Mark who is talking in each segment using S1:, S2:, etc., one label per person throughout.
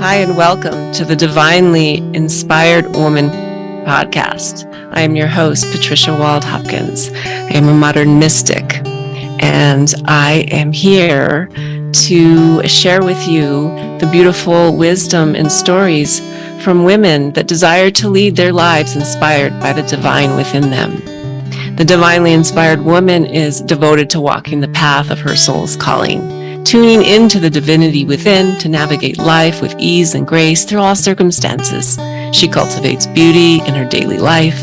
S1: Hi, and welcome to the Divinely Inspired Woman podcast. I am your host, Patricia Wald-Hopkins. I am a modern mystic, and I am here to share with you the beautiful wisdom and stories from women that desire to lead their lives inspired by the divine within them. The divinely inspired woman is devoted to walking the path of her soul's calling, tuning into the divinity within to navigate life with ease and grace through all circumstances. She cultivates beauty in her daily life.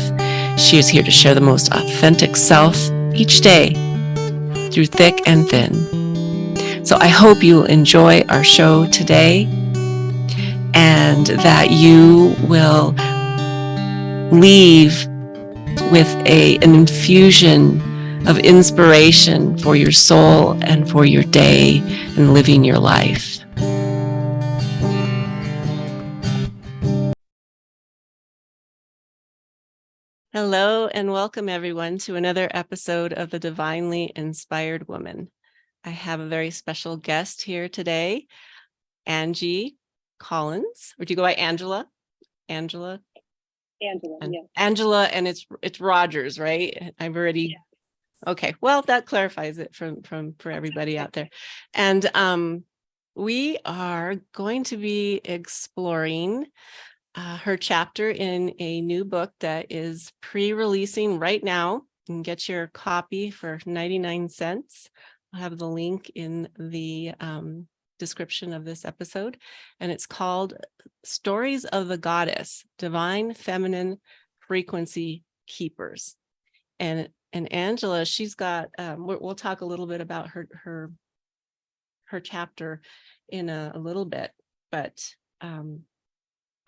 S1: She is here to share the most authentic self each day through thick and thin. So I hope you will enjoy our show today and that you will leave with an infusion of inspiration for your soul and for your day and living your life. Hello and welcome everyone to another episode of the Divinely Inspired Woman. I have a very special guest here today, Angie Collins, or do you go by Angela?
S2: Angela, yes.
S1: Angela, and it's Rogers, right? I've already.
S2: Yes.
S1: Okay, well, that clarifies it for everybody out there. And we are going to be exploring her chapter in a new book that is pre-releasing right now. You can get your copy for 99 cents. I'll have the link in the description of this episode, and it's called Stories of the Goddess, Divine Feminine Frequency Keepers. And Angela, she's got, we'll talk a little bit about her chapter in a little bit, but I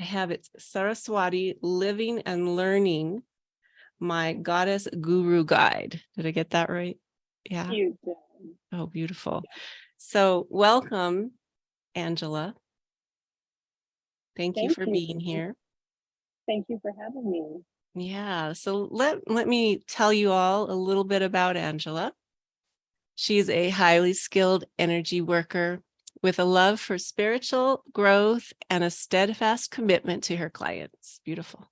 S1: have it, Saraswati, Living and Learning, My Goddess Guru Guide. Did I get that right? Yeah.
S2: You did.
S1: Oh, beautiful. So welcome, Angela. Thank you for being here.
S2: Thank you for having me.
S1: Yeah, so let me tell you all a little bit about Angela. She's a highly skilled energy worker with a love for spiritual growth and a steadfast commitment to her clients. Beautiful.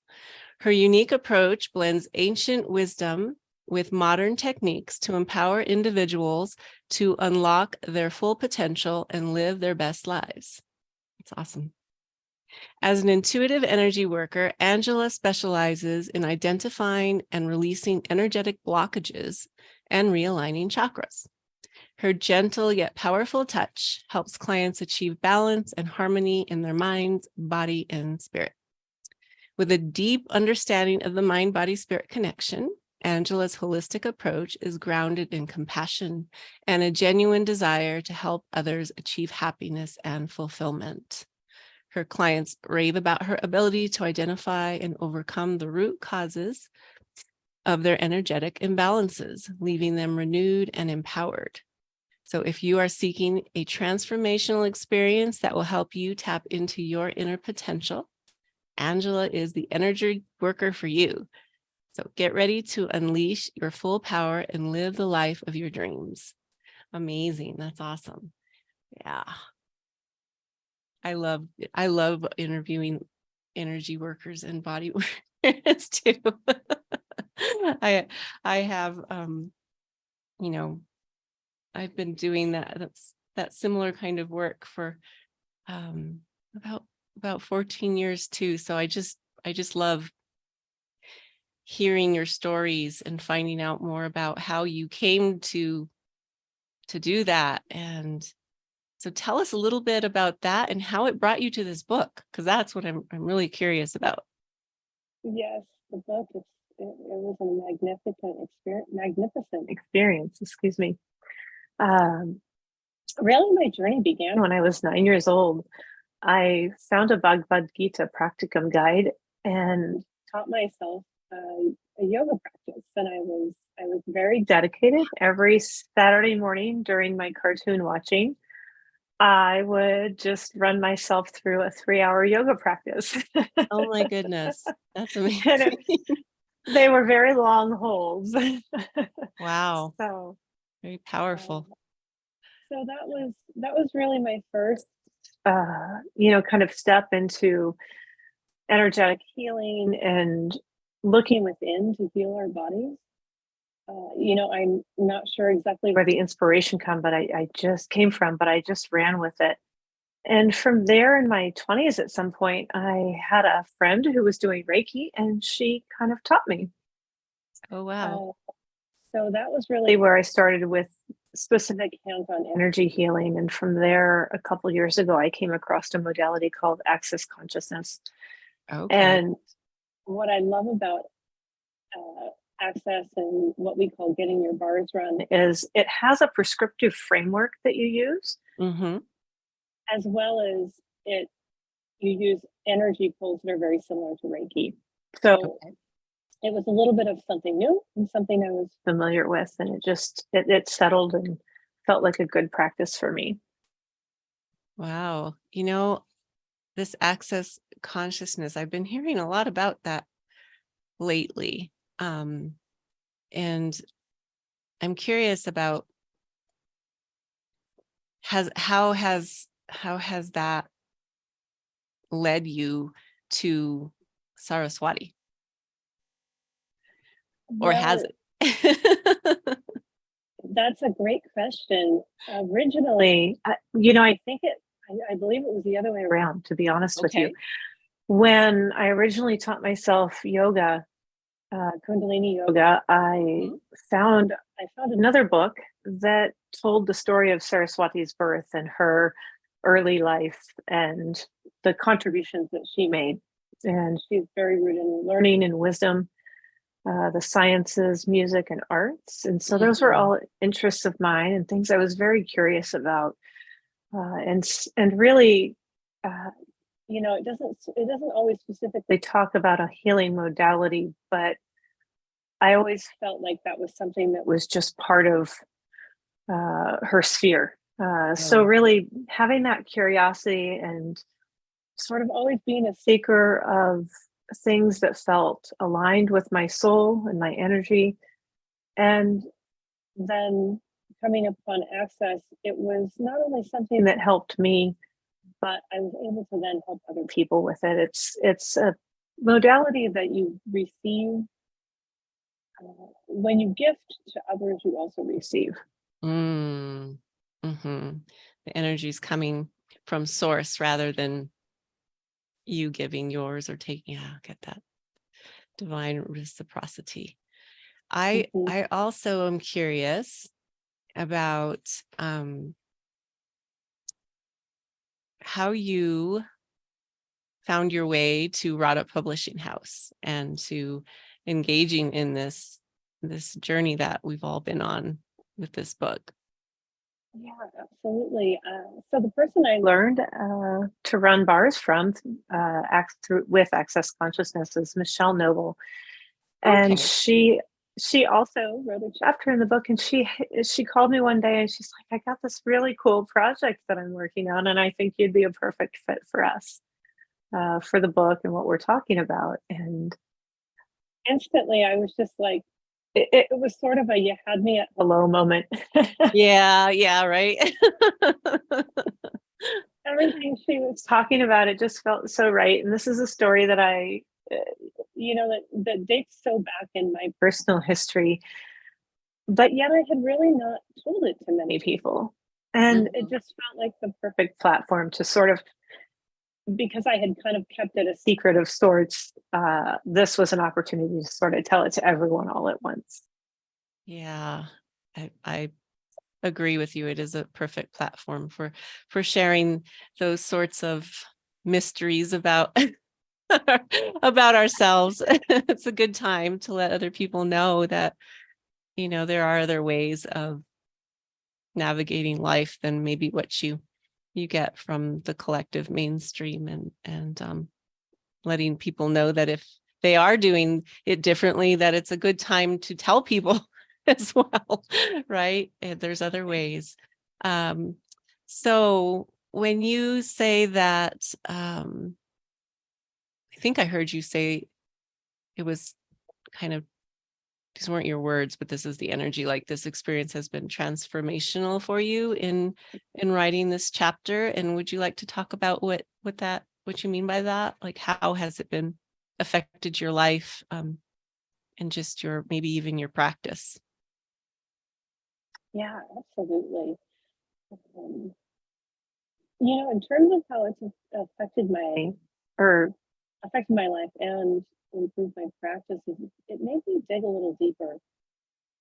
S1: Her unique approach blends ancient wisdom with modern techniques to empower individuals to unlock their full potential and live their best lives. It's awesome. As an intuitive energy worker, Angela specializes in identifying and releasing energetic blockages and realigning chakras. Her gentle yet powerful touch helps clients achieve balance and harmony in their minds, body, and spirit. With a deep understanding of the mind-body-spirit connection, Angela's holistic approach is grounded in compassion and a genuine desire to help others achieve happiness and fulfillment. Her clients rave about her ability to identify and overcome the root causes of their energetic imbalances, leaving them renewed and empowered. So if you are seeking a transformational experience that will help you tap into your inner potential, Angela is the energy worker for you. So get ready to unleash your full power and live the life of your dreams. Amazing. That's awesome. Yeah. I love interviewing energy workers and body workers too. I have I've been doing that similar kind of work for about 14 years too. So I just love hearing your stories and finding out more about how you came to do that. And so tell us a little bit about that and how it brought you to this book, because that's what I'm really curious about.
S2: Yes, the book it was a magnificent experience. Excuse me. Really, my journey began when I was 9 years old. I found a Bhagavad Gita practicum guide and taught myself a yoga practice, and I was very dedicated. Every Saturday morning during my cartoon watching, I would just run myself through a 3-hour yoga practice.
S1: Oh my goodness, that's amazing.
S2: They were very long holds.
S1: Wow.
S2: So
S1: very powerful.
S2: So that was really my first kind of step into energetic healing and looking within to heal our bodies. I'm not sure exactly where the inspiration I just came from, but I just ran with it. And from there in my 20s, at some point, I had a friend who was doing Reiki and she kind of taught me.
S1: Oh, wow.
S2: So that was really where I started with specific hands on energy healing. And from there, a couple years ago, I came across a modality called access consciousness.
S1: Okay.
S2: And what I love about access and what we call getting your bars run is it has a prescriptive framework that you use,
S1: Mm-hmm.
S2: as well as you use energy pulls that are very similar to Reiki. So
S1: Okay.
S2: it was a little bit of something new and something I was familiar with, and it settled and felt like a good practice for me.
S1: Wow. This access consciousness, I've been hearing a lot about that lately. And I'm curious about how has that led you to Saraswati, or has
S2: Well,
S1: it?
S2: that's a great question. Originally, I think I believe it was the other way around, to be honest with you.
S1: Okay.
S2: When I originally taught myself yoga, Kundalini yoga,
S1: Mhm.
S2: I found another book that told the story of Saraswati's birth and her early life and the contributions that she made. And she's very rooted in learning and wisdom, the sciences, music, and arts. And so those were
S1: Mhm.
S2: all interests of mine and things I was very curious about. And really, uh, it doesn't always specifically talk about a healing modality, but I always felt like that was something that was just part of her sphere. So
S1: Oh,
S2: really having that curiosity and sort of always being a seeker of things that felt aligned with my soul and my energy. And then coming upon access, it was not only something that helped me, but I was able to then help other people with it. It's a modality that you receive when you gift to others. You also receive.
S1: mm, mhm. The energy is coming from source rather than you giving yours or taking. Yeah, I get that divine reciprocity. I
S2: Mhm.
S1: I also am curious about how you found your way to Radhaa Publishing House and to engaging in this journey that we've all been on with this book.
S2: Yeah, absolutely. So the person I learned to run bars from with Access Consciousness is Michelle Noble, and
S1: Okay.
S2: she also wrote a chapter in the book. And she called me one day and she's like, "I got this really cool project that I'm working on, and I think you'd be a perfect fit for us for the book and what we're talking about." And instantly, I was just like, it was sort of a you had me at hello moment.
S1: Yeah, yeah, right.
S2: Everything she was talking about, it just felt so right. And this is a story that uh, that dates so back in my personal history, but yet I had really not told it to many people. And it
S1: Mhm.
S2: just felt like the perfect platform to sort of, because I had kind of kept it a secret of sorts, this was an opportunity to sort of tell it to everyone all at once.
S1: Yeah, I agree with you. It is a perfect platform for sharing those sorts of mysteries about about ourselves. It's a good time to let other people know that, there are other ways of navigating life than maybe what you get from the collective mainstream, and letting people know that if they are doing it differently, that it's a good time to tell people as well, right? And there's other ways. Um, so when you say that, I think I heard you say it was kind of these weren't your words, but this is the energy, like this experience has been transformational for you in writing this chapter. And would you like to talk about what you mean by that? Like, how has it been affected your life, and just your, maybe even your practice?
S2: Yeah, absolutely. Um, in terms of how it's affected my life and improved my practices, it made me dig a little deeper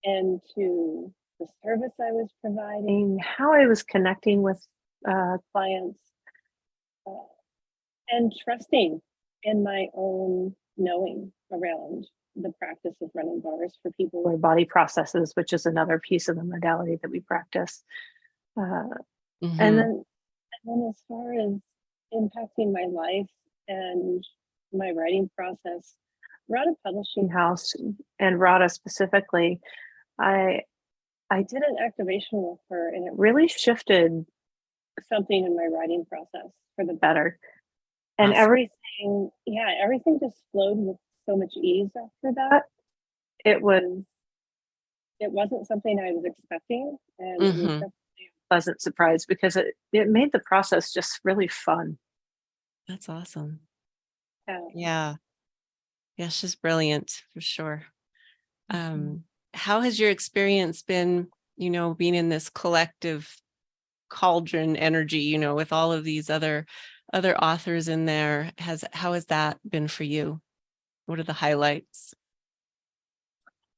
S2: into the service I was providing, how I was connecting with clients, uh, and trusting in my own knowing around the practice of running bars for people or body processes, which is another piece of the modality that we practice. Uh, and
S1: Mm-hmm.
S2: then as far as impacting my life and my writing process, Radhaa Publishing House and Radhaa specifically, I I did an activation with her, and it really shifted something in my writing process for the better. And
S1: Awesome.
S2: everything just flowed with so much ease after that. It was it wasn't something I was expecting, and it was
S1: Mm-hmm.
S2: definitely a pleasant surprise because it made the process just really fun.
S1: That's awesome.
S2: Yeah.
S1: Yeah. Yeah, she's brilliant for sure.
S2: Mhm.
S1: Um, how has your experience been, being in this collective cauldron energy, with all of these other authors in there? How has that been for you? What are the highlights?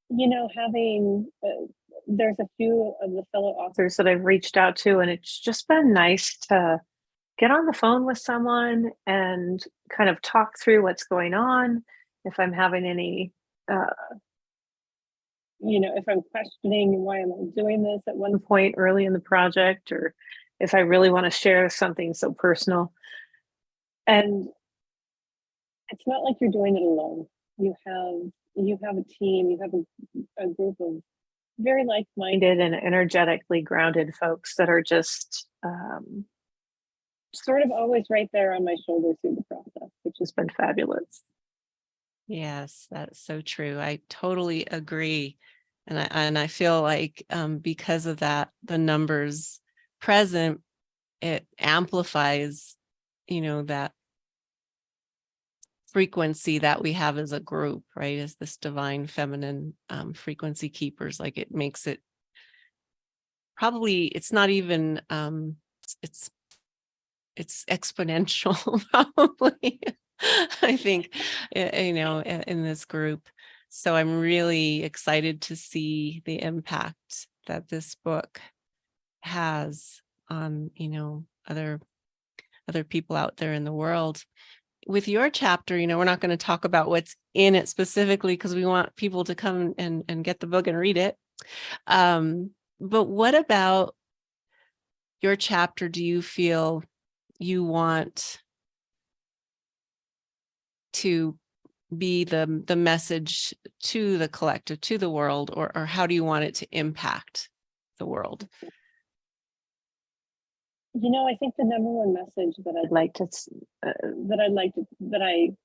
S2: Having there's a few of the fellow authors that I've reached out to, and it's just been nice to get on the phone with someone and kind of talk through what's going on. If I'm having any, uh, if I'm questioning why am I doing this at one point early in the project, or if I really want to share something so personal. And it's not like you're doing it alone. You have a team, you have a group of very like-minded and energetically grounded folks that are just sort of always right there on my shoulder through the process, which has been fabulous.
S1: Yes, that's so true. I totally agree. And I feel like, because of that, the numbers present, it amplifies, that frequency that we have as a group, right? As this divine feminine, frequency keepers. Like, it makes it, probably, it's not even, it's it's exponential, probably. I think, in this group. So I'm really excited to see the impact that this book has on, other people out there in the world. With your chapter, we're not going to talk about what's in it specifically because we want people to come and get the book and read it. But what about your chapter do you feel you want to be the message to the collective, to the world, or how do you want it to impact the world?
S2: I think the number one message that I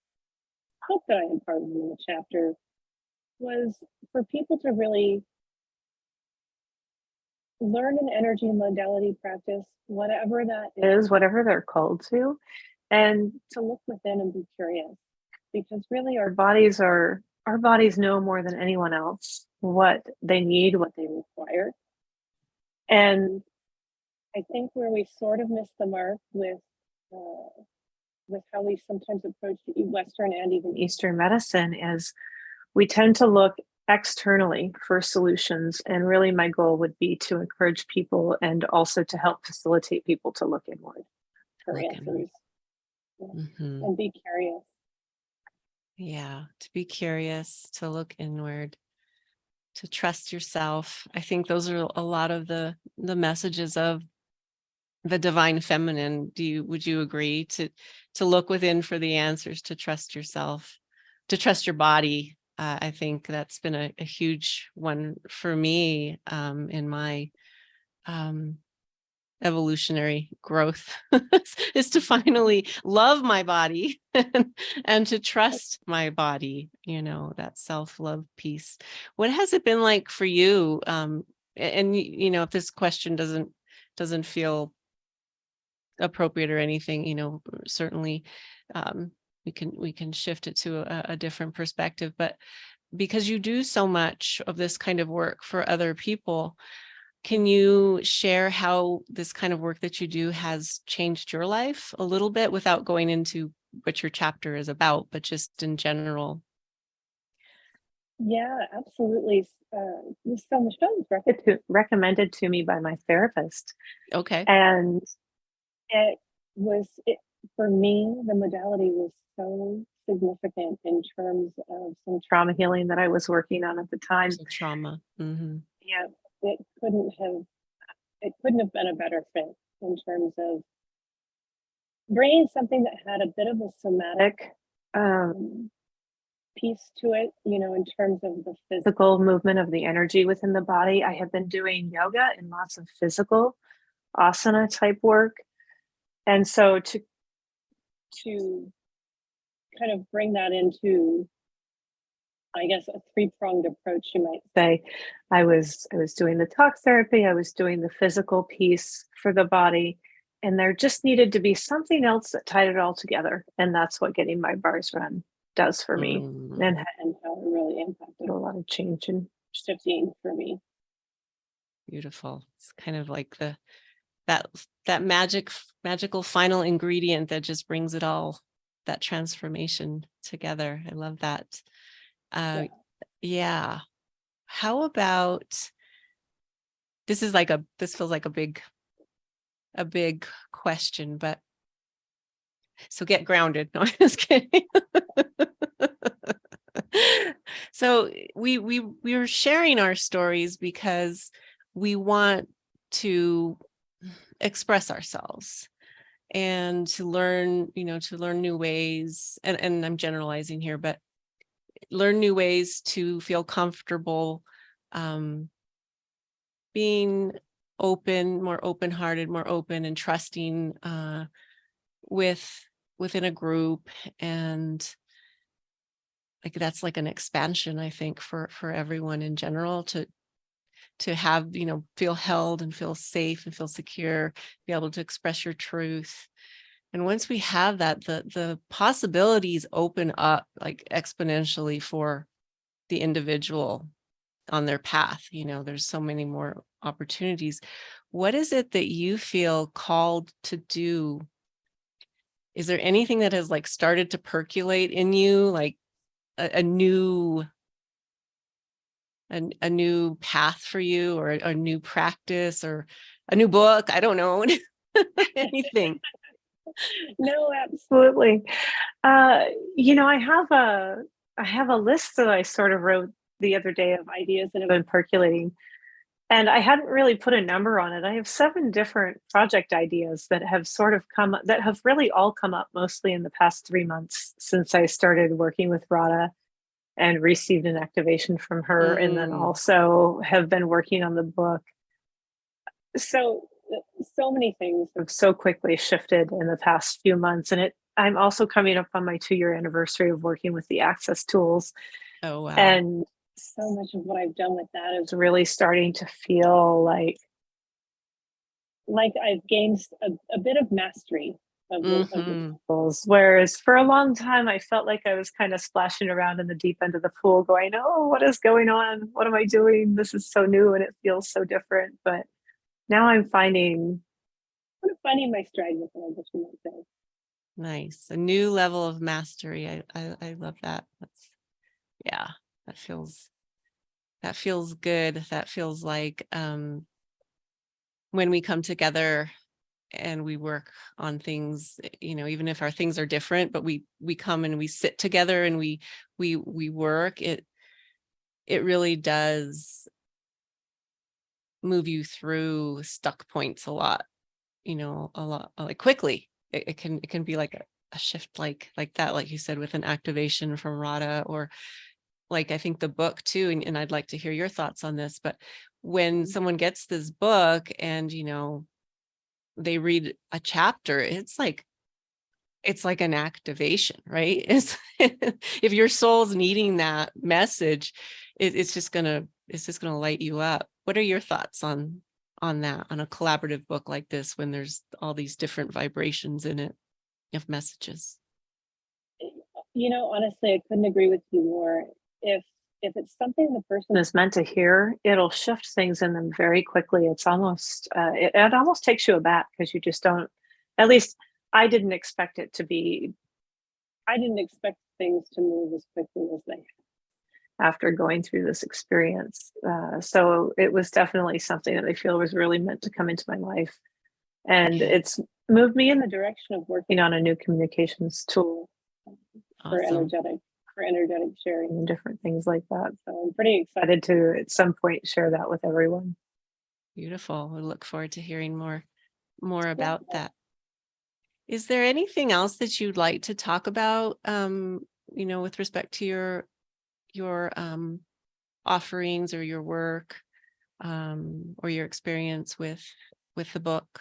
S2: hope that I imparted in the chapter was for people to really learn an energy modality practice, whatever that is, whatever they're called to, and to look within and be curious. Because really our bodies know more than anyone else what they need, what they require. And I think where we sort of miss the mark with how we sometimes approach Western and even Eastern medicine is we tend to look externally for solutions. And really, my goal would be to encourage people and also to help facilitate people to look inward for
S1: Look inward.
S2: answers,
S1: Hmm.
S2: and be curious.
S1: Yeah, to be curious, to look inward, to trust yourself. I think those are a lot of the messages of the divine feminine. Would you agree to look within for the answers, to trust yourself, to trust your body? I think that's been a huge one for me, in my, um, evolutionary growth is to finally love my body and to trust my body, that self-love piece. What has it been like for you? And if this question doesn't feel appropriate or anything, certainly we can shift it to a different perspective. But because you do so much of this kind of work for other people, can you share how this kind of work that you do has changed your life a little bit, without going into what your chapter is about, but just in general?
S2: Yeah, absolutely. So Michelle was recommended to me by my therapist,
S1: Okay.
S2: and it for me. The modality was so significant in terms of some trauma healing that I was working on at the time.
S1: So trauma. Mm-hmm.
S2: Yeah, it couldn't have it couldn't have been a better fit in terms of bringing something that had a bit of a somatic piece to it, in terms of the physical movement of the energy within the body. I have been doing yoga and lots of physical asana type work. And so to kind of bring that into, I guess, a three-pronged approach, you might say. I was doing the talk therapy, I was doing the physical piece for the body, and there just needed to be something else that tied it all together. And that's what getting my bars run does for me, and how it really impacted a lot of change and shifting for me.
S1: Beautiful. It's kind of like that magical final ingredient that just brings it all, that transformation together. I love that. Yeah. How about, this feels like a big question, but so get grounded. No, I'm just kidding. So we're sharing our stories because we want to express ourselves and to learn new ways. And I'm generalizing here, but learn new ways to feel comfortable being open, more open-hearted, more open and trusting within a group. And like that's like an expansion, I think, for everyone in general, to have, feel held and feel safe and feel secure, be able to express your truth. And once we have that, the possibilities open up like exponentially for the individual on their path. There's so many more opportunities. What is it that you feel called to do? Is there anything that has like started to percolate in you, like a new path for you, or a new practice, or a new book? I don't know. Anything.
S2: No, absolutely. I have a list that I sort of wrote the other day of ideas that have been percolating, and I hadn't really put a number on it. I have 7 different project ideas that have really all come up mostly in the past 3 months since I started working with Radhaa and received an activation from her, and then also have been working on the book. So many things have so quickly shifted in the past few months, and I'm also coming up on my 2-year anniversary of working with the access tools.
S1: Oh, wow.
S2: And so much of what I've done with that is really starting to feel like I've gained a bit of mastery of the tools. Whereas for a long time, I felt like I was kind of splashing around in the deep end of the pool going, oh, what is going on? What am I doing? This is so new and it feels so different. But now I'm finding my stride with it, I guess you might say.
S1: Nice. A new level of mastery. I love that. That feels good. That feels like when we come together and we work on things, even if our things are different, but we come and we sit together and we work, it really does move you through stuck points a lot like quickly. It can be like a shift like that, like you said, with an activation from Radhaa, or like I think the book too, and I'd like to hear your thoughts on this, but when someone gets this book and they read a chapter, it's like an activation, right? It's if your soul's needing that message, it's just gonna light you up. What are your thoughts on that, on a collaborative book like this, when there's all these different vibrations in it of messages?
S2: Honestly, I couldn't agree with you more. If it's something the person is meant to hear, it'll shift things in them very quickly. It's almost it almost takes you aback, because you just don't. At least I didn't expect it to be. I didn't expect things to move as quickly as they have after going through this experience. So it was definitely something that I feel was really meant to come into my life, and it's moved me in the direction of working on a new communications tool for
S1: Awesome.
S2: energetic sharing and different things like that. So I'm pretty excited to at some point share that with everyone.
S1: Beautiful. We look forward to hearing more
S2: Yeah.
S1: about that. Is there anything else that you'd like to talk about, with respect to your offerings or your work, or your experience with the book?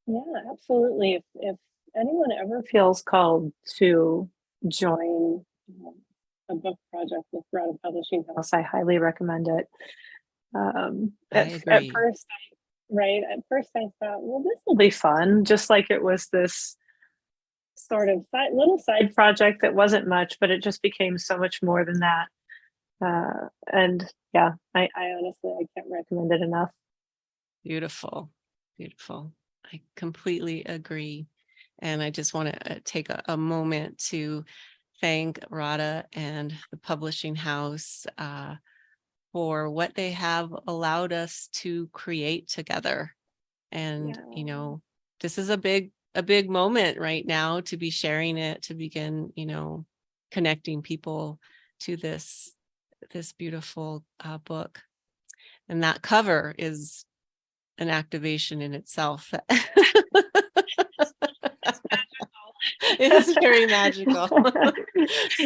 S2: Yeah, absolutely. If anyone ever feels called to join a book project with Radhaa Publishing House, I highly recommend it.
S1: I
S2: At
S1: agree.
S2: first, right? At first, I thought, well, this will be fun, just like it was this sort of little side project that wasn't much, but it just became so much more than that. And yeah, I honestly, I can't recommend it enough.
S1: Beautiful. Beautiful. I completely agree. And I just want to take a moment to thank Radhaa and the publishing house for what they have allowed us to create together. And,
S2: Yeah.
S1: this is a big moment right now to be sharing it, to begin, connecting people to this beautiful book. And that cover is an activation in itself. It is very magical.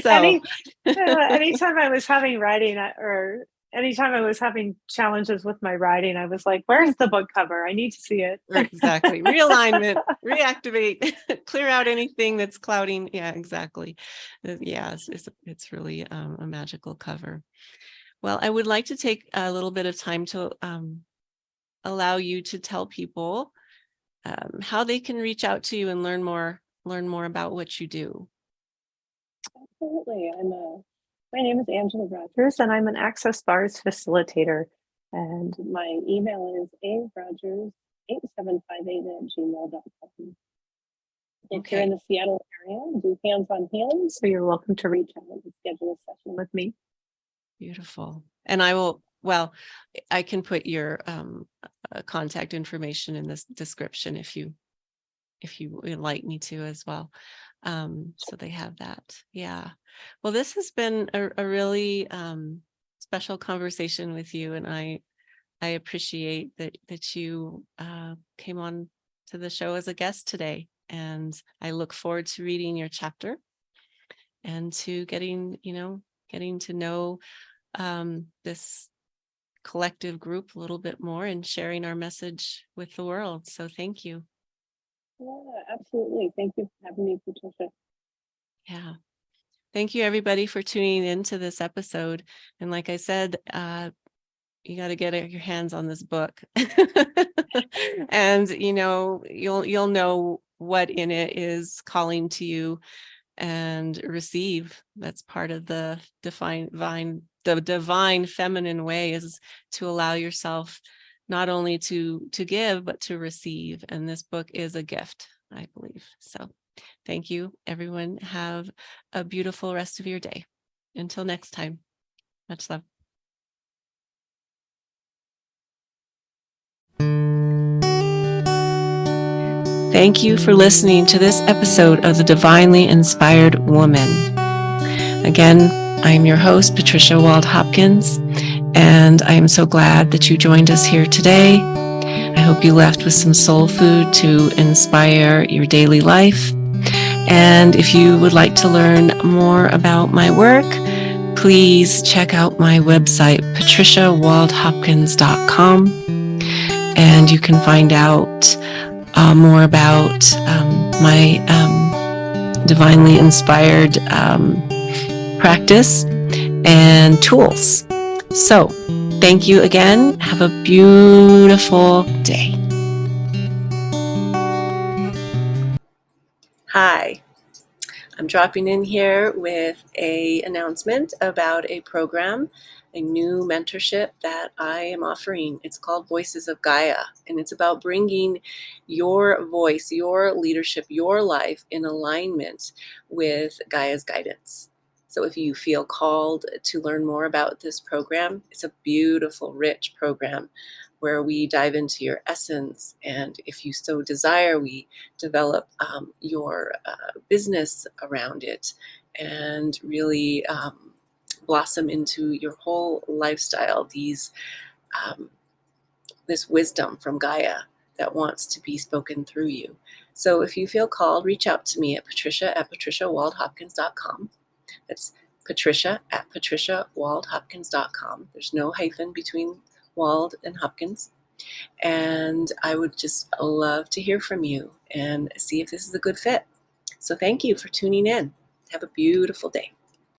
S1: So
S2: Any anytime I was having writing or anytime I was having challenges with my writing, I was like, "Where's the book cover? I need to see it."
S1: exactly. Realignment, reactivate, clear out anything that's clouding. Yeah, exactly. Yeah, it's really a magical cover. Well, I would like to take a little bit of time to allow you to tell people how they can reach out to you and learn more about what you do.
S2: Absolutely. My name is Angela Rogers, and I'm an Access Bars facilitator. And my email is arogers8758@gmail.com. If you're in
S1: Okay.
S2: the Seattle area and do hands-on healing, so you're welcome to reach out and schedule a session with me.
S1: Beautiful. And I will, well, I can put your contact information in this description if you would like me to as well. So they have that. Yeah. Well, this has been a really special conversation with you, and I appreciate that you came on to the show as a guest today, and I look forward to reading your chapter and to getting to know this collective group a little bit more and sharing our message with the world. So thank you.
S2: Yeah, absolutely. Thank you for having me, Patricia.
S1: Yeah. Thank you, everybody, for tuning in to this episode. And like I said, you got to get your hands on this book. And, you'll know what in it is calling to you and receive. That's part of the divine feminine way, is to allow yourself not only to give, but to receive. And this book is a gift, I believe. So thank you, everyone. Have a beautiful rest of your day. Until next time, much love. Thank you for listening to this episode of The Divinely Inspired Woman. Again, I'm your host, Patricia Wald-Hopkins, and I am so glad that you joined us here today. I hope you left with some soul food to inspire your daily life. And if you would like to learn more about my work, please check out my website, patriciawaldhopkins.com. and you can find out more about my divinely inspired practice and tools. So, thank you again. Have a beautiful day. Hi. I'm dropping in here with an announcement about a program, a new mentorship that I am offering. It's called Voices of Gaia, and it's about bringing your voice, your leadership, your life in alignment with Gaia's guidance. So if you feel called to learn more about this program, it's a beautiful, rich program where we dive into your essence, and if you so desire, we develop your business around it and really blossom into your whole lifestyle, this wisdom from Gaia that wants to be spoken through you. So if you feel called, reach out to me at patricia@patriciawaldhopkins.com. That's patricia@patriciawaldhopkins.com. There's no hyphen between Wald and Hopkins. And I would just love to hear from you and see if this is a good fit. So thank you for tuning in. Have a beautiful day.